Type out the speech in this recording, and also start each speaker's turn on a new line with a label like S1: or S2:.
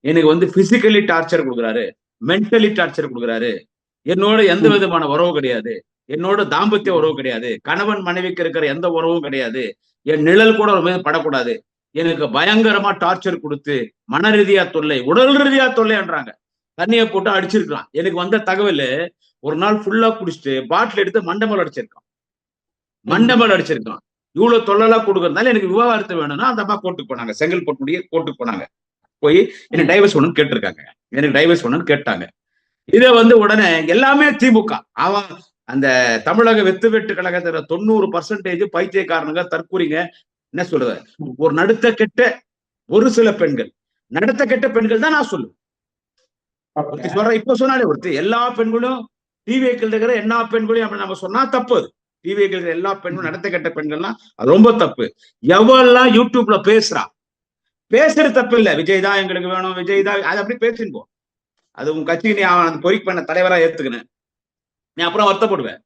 S1: எனக்கு வந்து physically torture கொடுக்குறாரு, மென்டலி டார்ச்சர் கொடுக்குறாரு. என்னோட எந்த
S2: ம்.
S1: விதமான உறவு கிடையாது. என்னோட தாம்பத்திய உறவு கிடையாது. கணவன் மனைவிக்கு இருக்கிற எந்த உறவும் கிடையாது. என் நிழல் கூட ஒரு மீது படக்கூடாது. எனக்கு பயங்கரமா டார்ச்சர் கொடுத்து மன ரீதியா தொல்லை, உடல் ரீதியா தொல்லைன்றாங்க. தண்ணியை போட்டு அடிச்சிருக்கான். எனக்கு வந்த தகவல் ஒரு நாள் ஃபுல்லா குடிச்சிட்டு பாட்டில் எடுத்து மண்டபம் அடிச்சிருக்கான். மண்டபம் அடிச்சிருக்கான். இவ்வளவு தொல்லலாம் கொடுக்கறதுனால எனக்கு விவாகரத்து வேணும்னா அந்த அம்மா கோர்ட்டுக்கு போனாங்க. செங்கல்பட்டு முடிய கோர்ட்டுக்கு போனாங்க. போய் என்ன டைவர்ஸ் வேணும்னு கேட்டிருக்காங்க. எனக்கு டைவர்ஸ் வேணும்னு கேட்டாங்க. இதை வந்து உடனே எல்லாமே திமுக. அவன் அந்த தமிழக வெத்து வெட்டு கழகத்துல 90% பைத்தியக்காரனுங்க, தற்கூரிங்க. என்ன சொல்றது, ஒரு நடுத்த கெட்ட ஒரு சில பெண்கள், நடத்த கெட்ட பெண்கள் தான் நான் சொல்லுவேன். ஒருத்தி சொல்ற இப்ப சொன்னாலே ஒருத்தி எல்லா பெண்களும் டிவிக்கள் இருக்கிற எல்லா பெண்களையும் அப்படி நம்ம சொன்னா தப்பு. அது டிவிக்கள் இருக்கிற எல்லா பெண்களும் நடத்த கெட்ட பெண்கள்லாம் அது ரொம்ப தப்பு. எவெல்லாம் யூடியூப்ல பேசுறா, பேசுறது தப்பு இல்ல. விஜய் தான் எங்களுக்கு வேணும், விஜய் தான், அது அப்படி பேசின்னு போ. அது உன் கட்சி நீ அவன் பொறிக்கு பண்ண தலைவரா ஏத்துக்கணும். நீ அப்புறம் வருத்தப்படுவேன்.